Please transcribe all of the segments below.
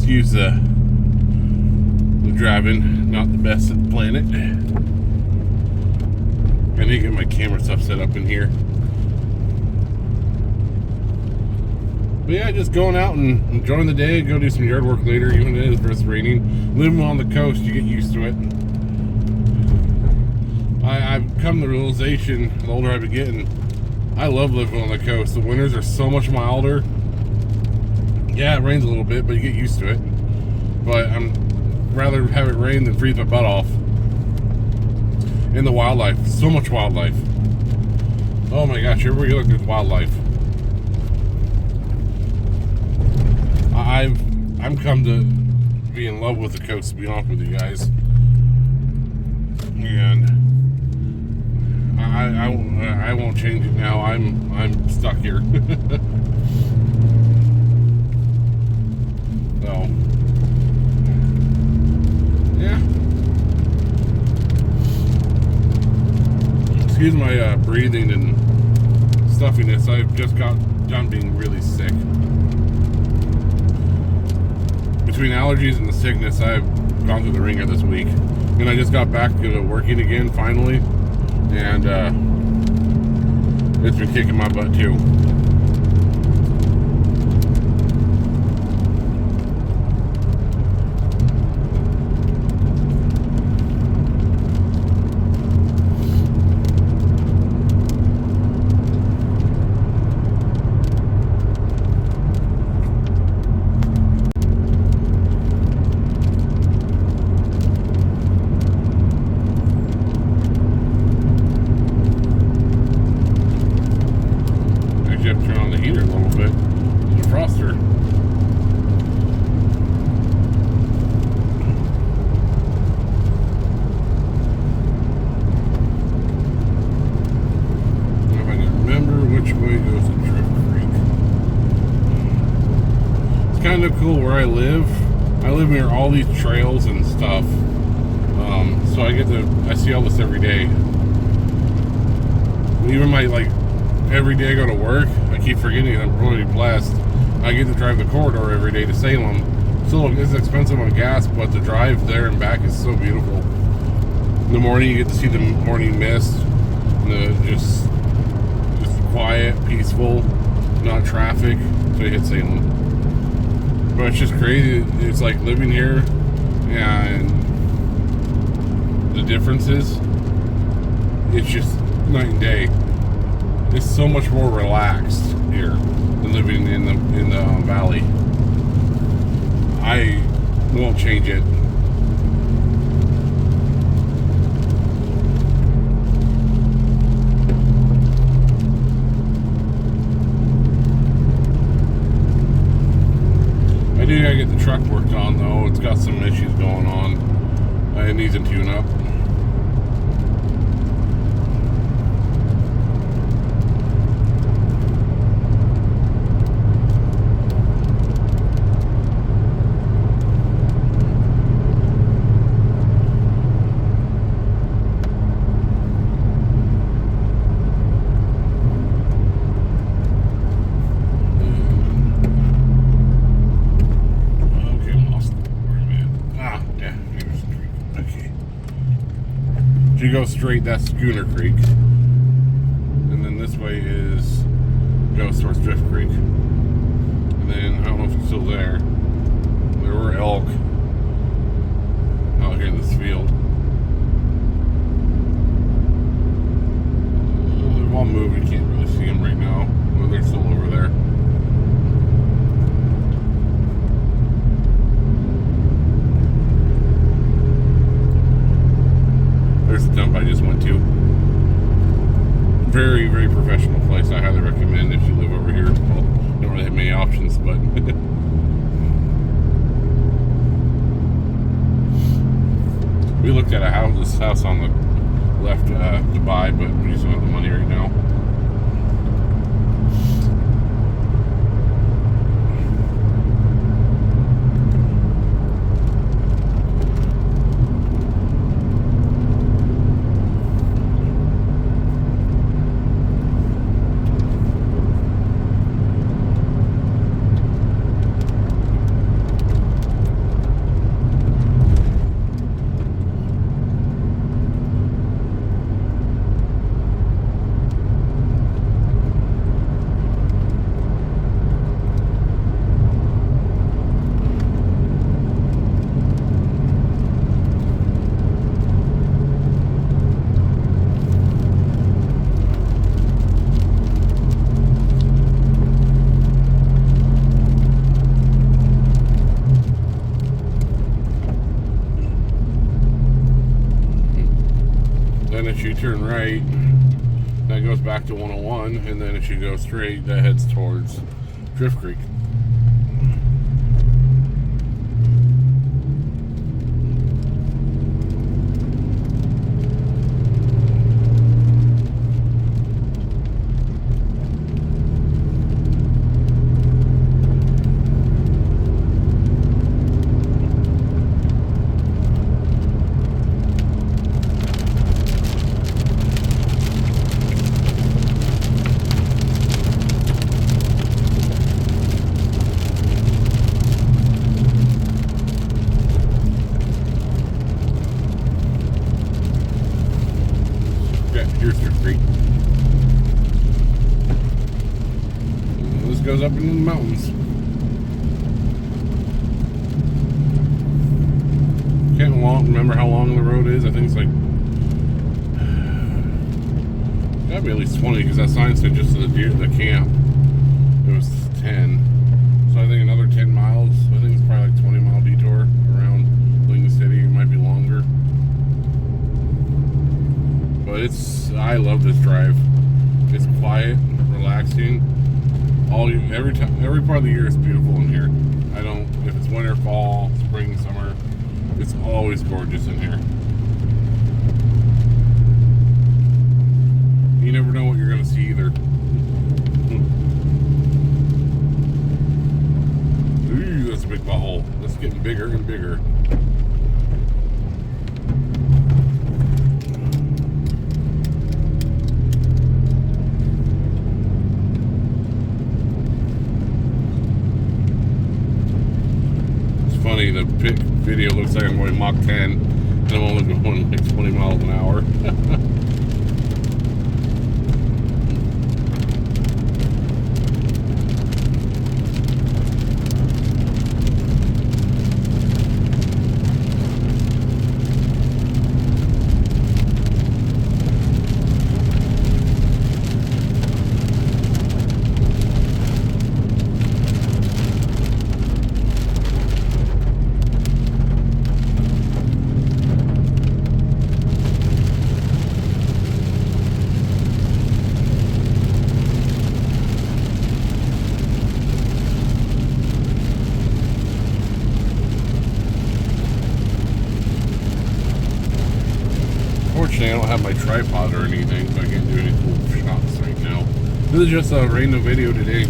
Excuse the driving, not the best at the planet. I need to get my camera stuff set up in here. But yeah, just going out and enjoying the day. Go do some yard work later, even if it's raining. Living on the coast, you get used to it. I've come to the realization, the older I've been getting, I love living on the coast. The winters are so much milder. Yeah, it rains a little bit, but you get used to it. But I'm rather have it rain than freeze my butt off. And the wildlife, so much wildlife. Oh my gosh, everywhere you look, there's wildlife. I'm come to be in love with the coast, to be honest with you guys. And I won't change it now. I'm stuck here. So yeah. Excuse my breathing and stuffiness. I've just got done being really sick. Between allergies and the sickness, I've gone through the ringer this week. And I just got back to working again, finally. And it's been kicking my butt, too. Turn on the heater a little bit. The froster. If I can remember which way goes to Drift Creek. It's kind of cool where I live. I live near all these trails and stuff. So I see all this every day. Even my every day I go to work, I keep forgetting I'm really blessed. I get to drive the corridor every day to Salem. Still, it's expensive on gas, but the drive there and back is so beautiful. In the morning, you get to see the morning mist, and just quiet, peaceful, not traffic. So you hit Salem. But it's just crazy. It's like living here, and the differences. It's just night and day. It's so much more relaxed here than living in the valley. I won't change it. I do gotta get the truck worked on though. It's got some issues going on. It needs a tune-up. You go straight, that's Schooner Creek. And then this way goes towards Drift Creek. And then, I don't know if it's still there. There were elk out here in this field. They've all moved, you can't really see them right now. Well, they're still over there. There's the dump I just went to. Very, very professional place. I highly recommend if you live over here. Well, don't really have many options, but we looked at this house on the left to buy, but we just don't have the money right now. you turn right, that goes back to 101, and then if you go straight, that heads towards Drift Creek. Here's Drift Creek. This goes up into the mountains. Can't remember how long the road is. I think it's like gotta be at least 20 because that sign said just to the camp. It was 10. So I think another 10 miles. I think it's probably like 20-mile detour around Lincoln City. It might be longer. But I love this drive. It's quiet, relaxing. Every part of the year is beautiful in here. If it's winter, fall, spring, summer, it's always gorgeous in here. You never know what you're gonna see either. Ooh, that's a big pothole. That's getting bigger and bigger. Funny, the video looks like I'm going Mach 10 and I'm only going like 20 miles an hour. Unfortunately, I don't have my tripod or anything, so I can't do any cool shots right now. This is just a random video today.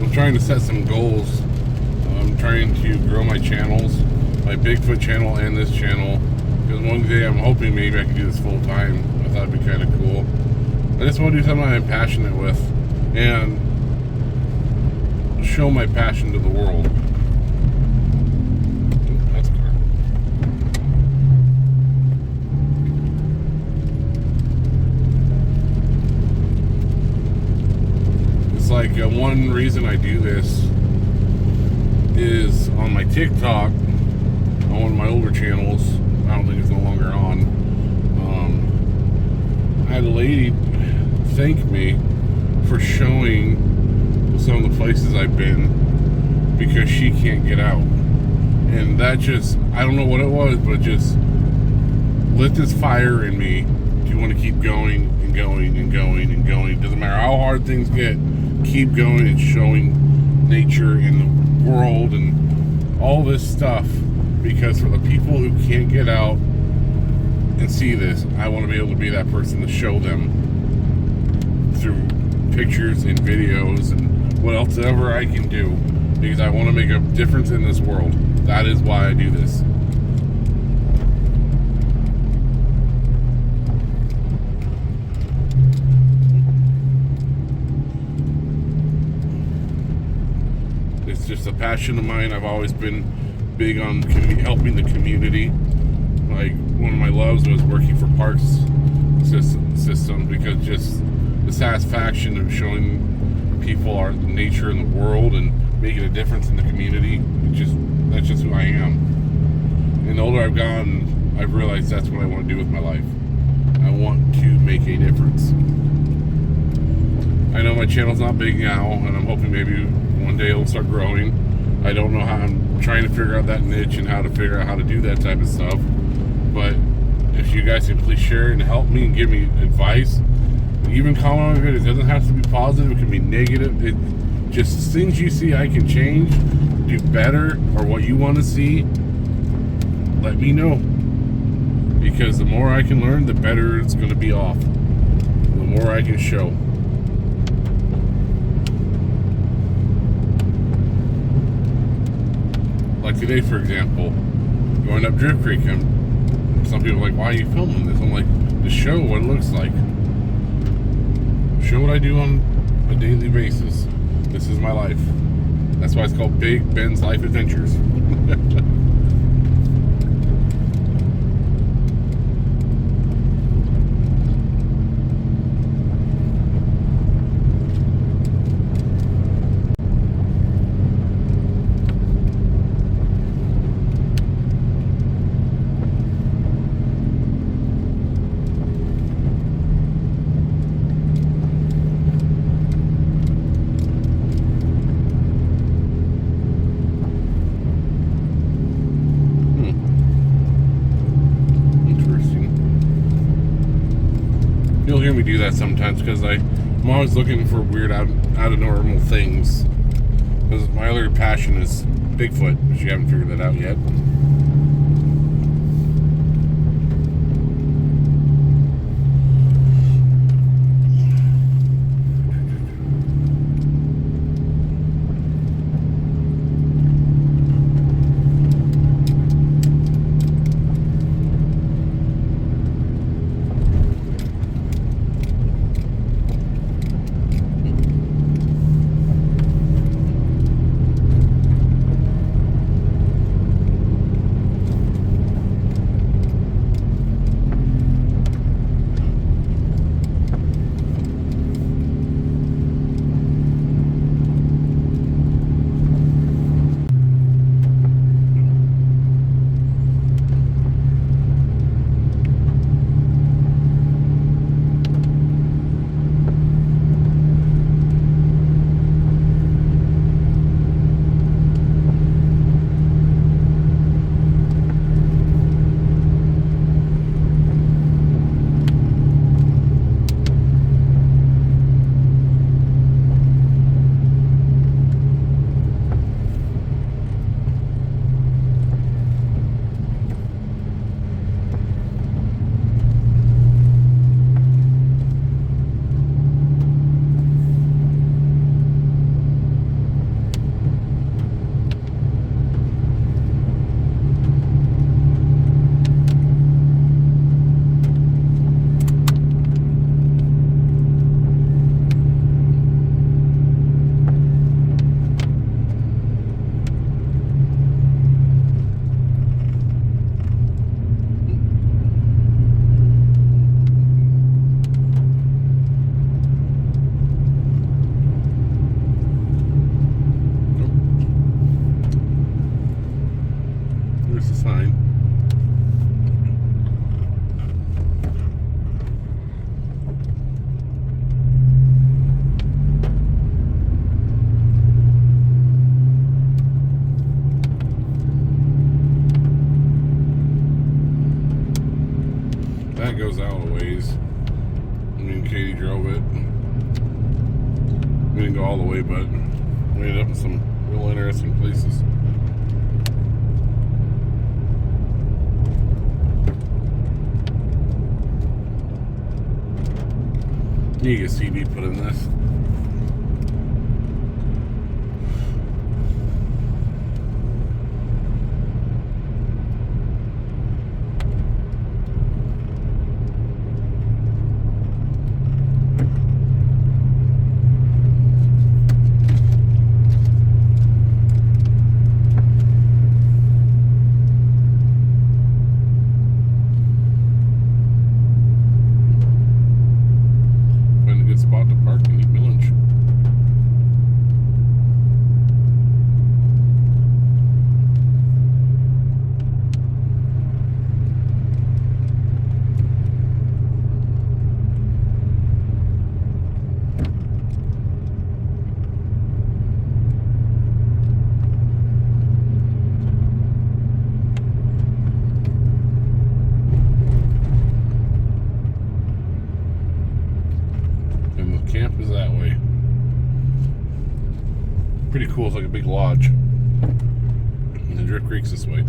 I'm trying to set some goals. I'm trying to grow my channels, my Bigfoot channel and this channel, because one day I'm hoping maybe I can do this full time. I thought it'd be kind of cool. I just want to do something I'm passionate with and show my passion to the world. That's a car. It's like one reason I do this is on my TikTok, on one of my older channels. I don't think it's no longer on. I had a lady thank me for showing some of the places I've been because she can't get out. And that just, I don't know what it was, but it just lit this fire in me to want to keep going and going and going and going. Doesn't matter how hard things get, keep going and showing nature and the world and all this stuff, because for the people who can't get out and see this, I want to be able to be that person to show them through pictures and videos and what else ever I can do, because I want to make a difference in this world. That is why I do this. It's just a passion of mine. I've always been big on helping the community. Like, one of my loves was working for Parks System, because just the satisfaction of showing people our nature in the world and making a difference in the community, that's just who I am. And the older I've gotten, I've realized that's what I want to do with my life. I want to make a difference. I know my channel's not big now, and I'm hoping maybe one day it'll start growing. I don't know how I'm trying to figure out that niche and how to figure out how to do that type of stuff. But if you guys can please share and help me and give me advice, even comment on my videos. It doesn't have to be positive, it can be negative. It just things you see I can change, do better, or what you want to see, let me know. Because the more I can learn, the better it's going to be off. The more I can show. Like today, for example, going up Drift Creek, some people are like, why are you filming this? I'm like, to show what it looks like. Show what I do on a daily basis. This is my life. That's why it's called Big Ben's Life Adventures. You'll hear me do that sometimes because I'm always looking for weird out of normal things. Because my other passion is Bigfoot, but you haven't figured that out yet. There's the sign. That goes out a ways. Me and Katie drove it. We didn't go all the way, but we ended up in some real interesting places. You get a CD put in this. Spot to park and eat milk. camp is that way. Pretty cool. It's like a big lodge. And the Drift Creek's this way.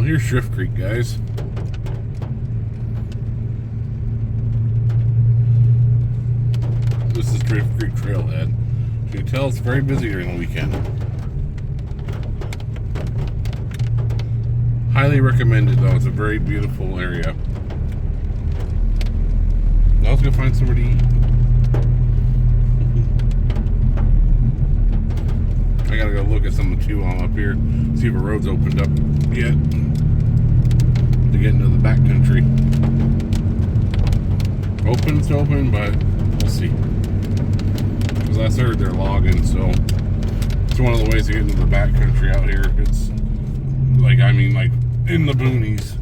Here's Drift Creek, guys. This is Drift Creek Trailhead. You can tell it's very busy during the weekend. Highly recommended, though. It's a very beautiful area. I was gonna find somewhere to eat. I gotta go look at something too while I'm up here. See if a road's opened up yet to get into the backcountry. Open's open, but we'll see. Because last I heard they're logging, so it's one of the ways to get into the backcountry out here. It's like, I mean, like in the boonies.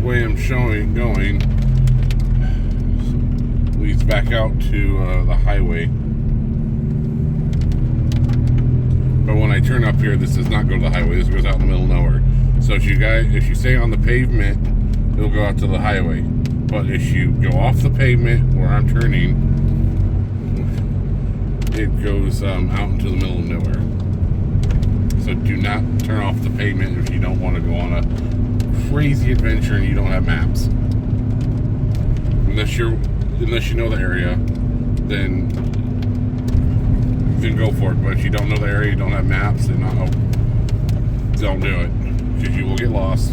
Way I'm showing going leads back out to the highway, but when I turn up here, this does not go to the highway. This goes out in the middle of nowhere. So if you stay on the pavement, it'll go out to the highway, but if you go off the pavement where I'm turning, it goes out into the middle of nowhere. So do not turn off the pavement if you don't want to go on a crazy adventure and you don't have maps. Unless you know the area, then go for it. But if you don't know the area, you don't have maps, then don't do it, because you will get lost.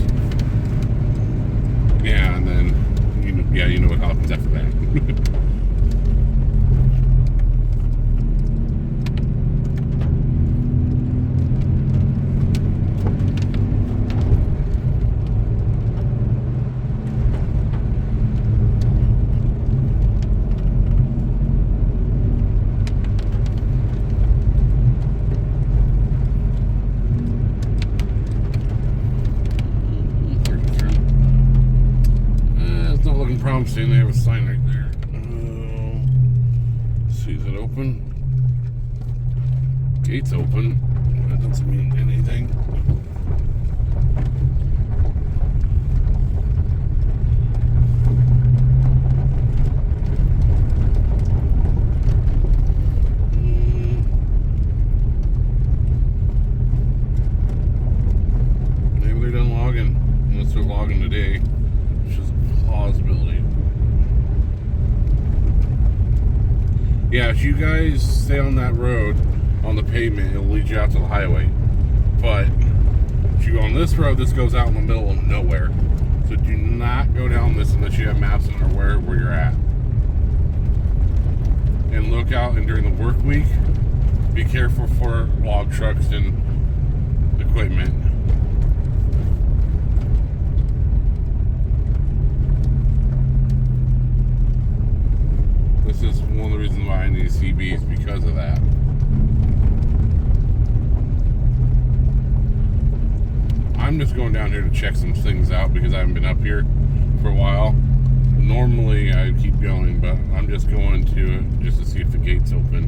Yeah, and then you know what happens after that. Promising. They have a sign right there. Let's see, is it open? Gate's open. That doesn't mean anything. Maybe they're done logging. Unless they're logging today, which is a possibility. Yeah, if you guys stay on that road, on the pavement, it'll lead you out to the highway. But if you go on this road, this goes out in the middle of nowhere. So do not go down this unless you have maps and are aware where you're at. And look out, and during the work week, be careful for log trucks and equipment. This is one of the reasons why I need CBs, because of that. I'm just going down here to check some things out because I haven't been up here for a while. Normally I keep going, but I'm just going to just to see if the gate's open.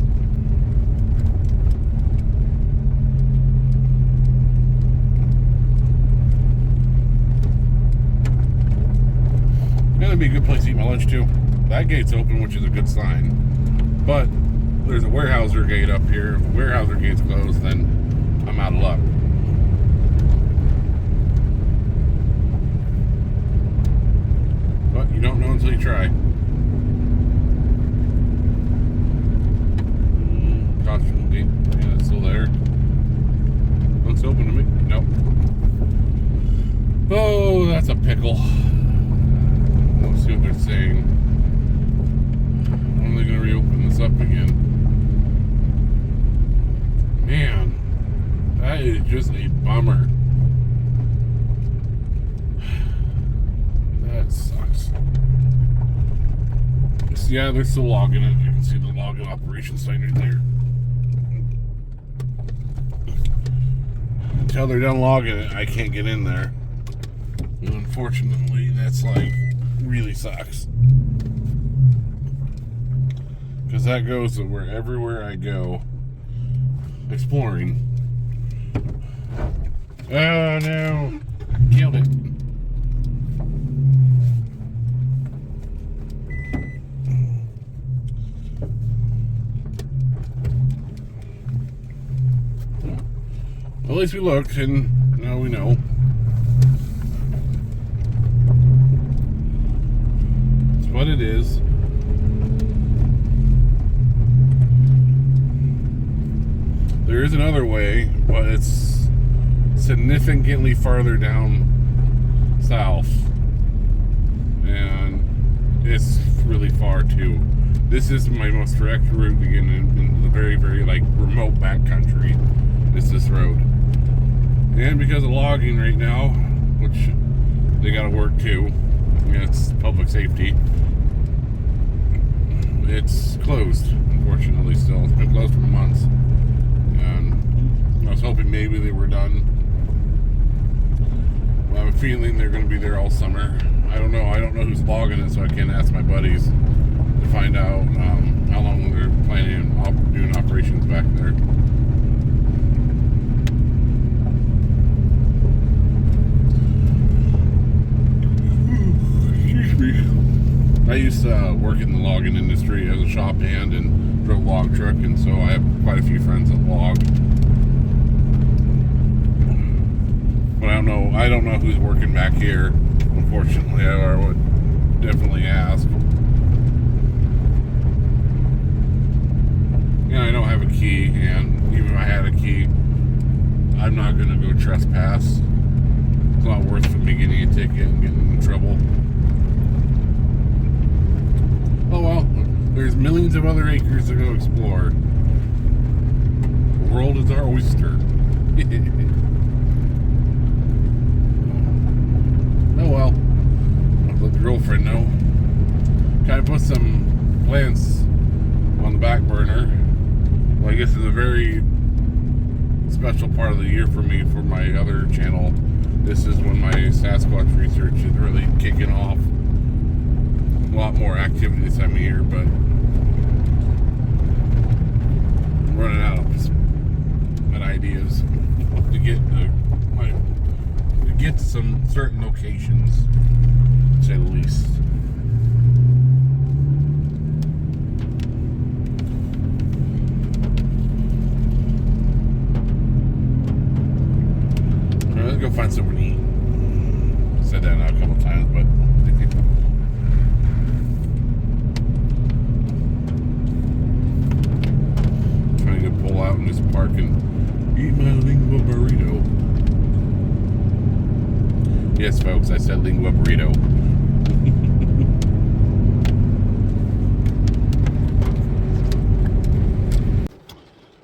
It's gonna be a good place to eat my lunch too. That gate's open, which is a good sign. But there's a Weyerhaeuser gate up here. If the Weyerhaeuser gate's closed, then I'm out of luck. But you don't know until you try. Caution gate, yeah, it's still there. Looks open to me. Nope. Oh, that's a pickle. Let's see what they're saying. When are they going to reopen this up again? Man, that is just a bummer. That sucks. Yeah, they're still logging it. You can see the login operation sign right there. Until they're done logging it, I can't get in there. And unfortunately, that's like really sucks. Because that goes to everywhere I go exploring. Oh no! Killed it. Well, at least we looked, and now we know. It's what it is. There is another way, but it's significantly farther down south. And it's really far too. This is my most direct route to get into the very, very like remote backcountry. It's this road. And because of logging right now, which they gotta work too, it's public safety, it's closed, unfortunately still. It's been closed for months. And I was hoping maybe they were done. Well, I have a feeling they're gonna be there all summer. I don't know who's logging it, so I can't ask my buddies to find out how long they're planning on doing operations back there. I used to work in the logging industry as a shop hand and drove a log truck, and so I have quite a few friends that log. But I don't know who's working back here. Unfortunately, I would definitely ask. Yeah, I don't have a key, and even if I had a key, I'm not going to go trespass. It's not worth for me getting a ticket and getting in trouble. Oh well, there's millions of other acres to go explore. The world is our oyster. Oh well, I'll let the girlfriend know. Kind of put some plants on the back burner. Well, I guess it's a very special part of the year for me for my other channel. This is when my Sasquatch research is really kicking off. A lot more activity this time of year, but I'm running out of ideas to get to some certain locations, to say the least. All right, let's go find somewhere to eat. Said that now a couple times, but and eat my lingua burrito. Yes, folks, I said lingua burrito.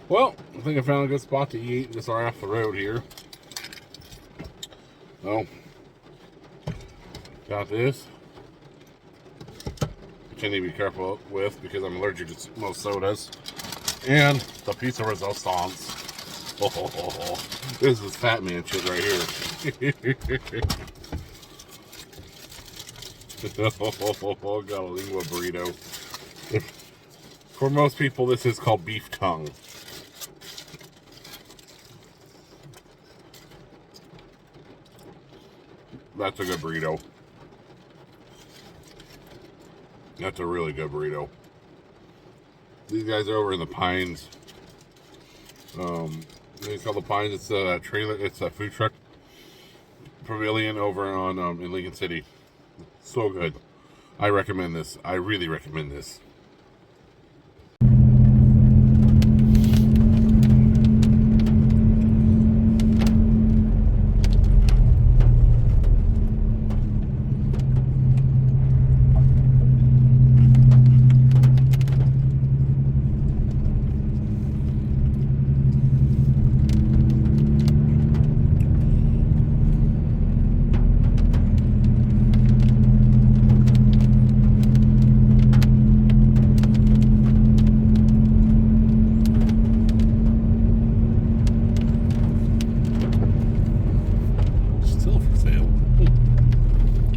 Well, I think I found a good spot to eat just right off the road here. Oh, got this. Which I need to be careful with because I'm allergic to most sodas. And the pizza resistance. Oh, this is fat man shit right here. Got a lingua burrito. For most people, this is called beef tongue. That's a good burrito. That's a really good burrito. These guys are over in the Pines. It's called the Pines. It's a trailer. It's a food truck pavilion over on in Lincoln City. So good. I recommend this. I really recommend this.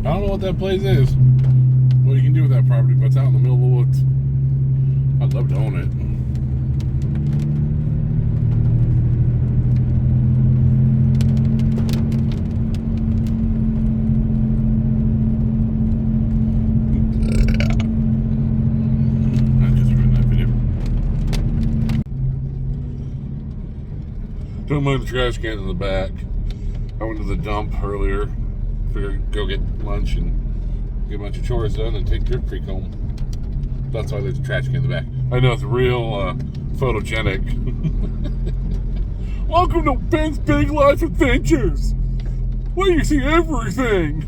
I don't know what that place is. What you can do with that property, but it's out in the middle of the woods. I'd love to own it. I just ruined that video. Don't mind the trash can in the back. I went to the dump earlier. Figured go get lunch and get a bunch of chores done and take Drip Creek home. That's why there's a trash can in the back. I know it's real photogenic. Welcome to Ben's Big Life Adventures, where you see everything.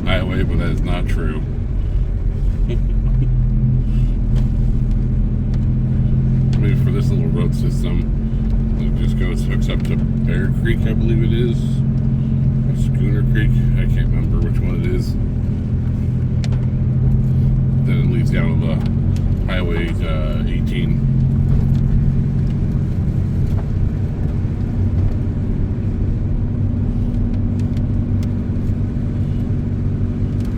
Highway, but that is not true. Maybe for this little road system, it just hooks up to Bear Creek, I believe it is, or Schooner Creek. I can't remember which one it is. Then it leads down to the Highway 18.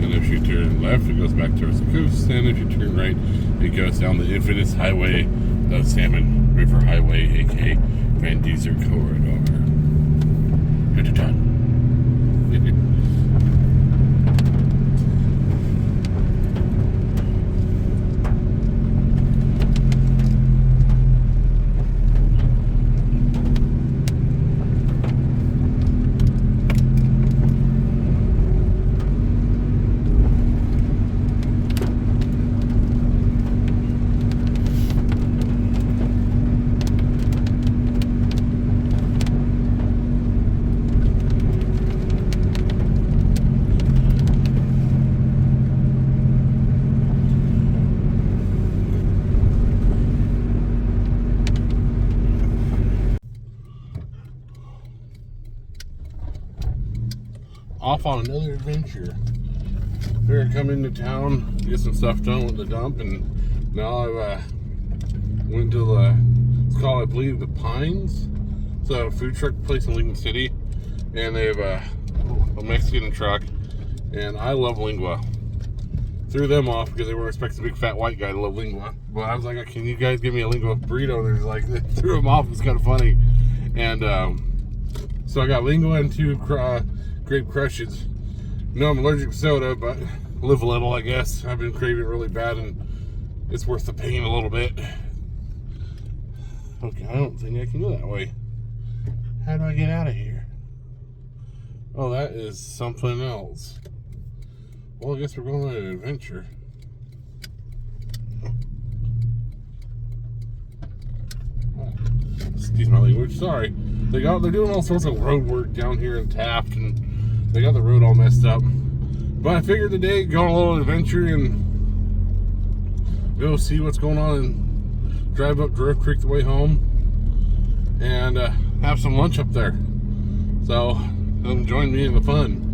If you turn left, it goes back towards the coast, and if you turn right, it goes down the infamous highway, the Salmon River Highway, aka Van Duzer Corridor. You're done. Off on another adventure. We're coming to town, get some stuff done with the dump, and now I've went to it's called, I believe, the Pines. It's a food truck place in Lincoln City, and they have a Mexican truck, and I love lingua. threw them off because they weren't expecting a big fat white guy to love lingua. But I was like, can you guys give me a lingua burrito? And they're like, they threw them off. It was kind of funny. And so I got lingua and 2 grape crushes. No, I'm allergic to soda, but live a little, I guess. I've been craving it really bad, and it's worth the pain a little bit. Okay, I don't think I can go that way. How do I get out of here? Oh, that is something else. Well, I guess we're going on an adventure. Oh, excuse my language, sorry. They're doing all sorts of road work down here in Taft, and they got the road all messed up. But I figured today, go on a little adventure and go see what's going on and drive up Drift Creek the way home and have some lunch up there. So, come join me in the fun.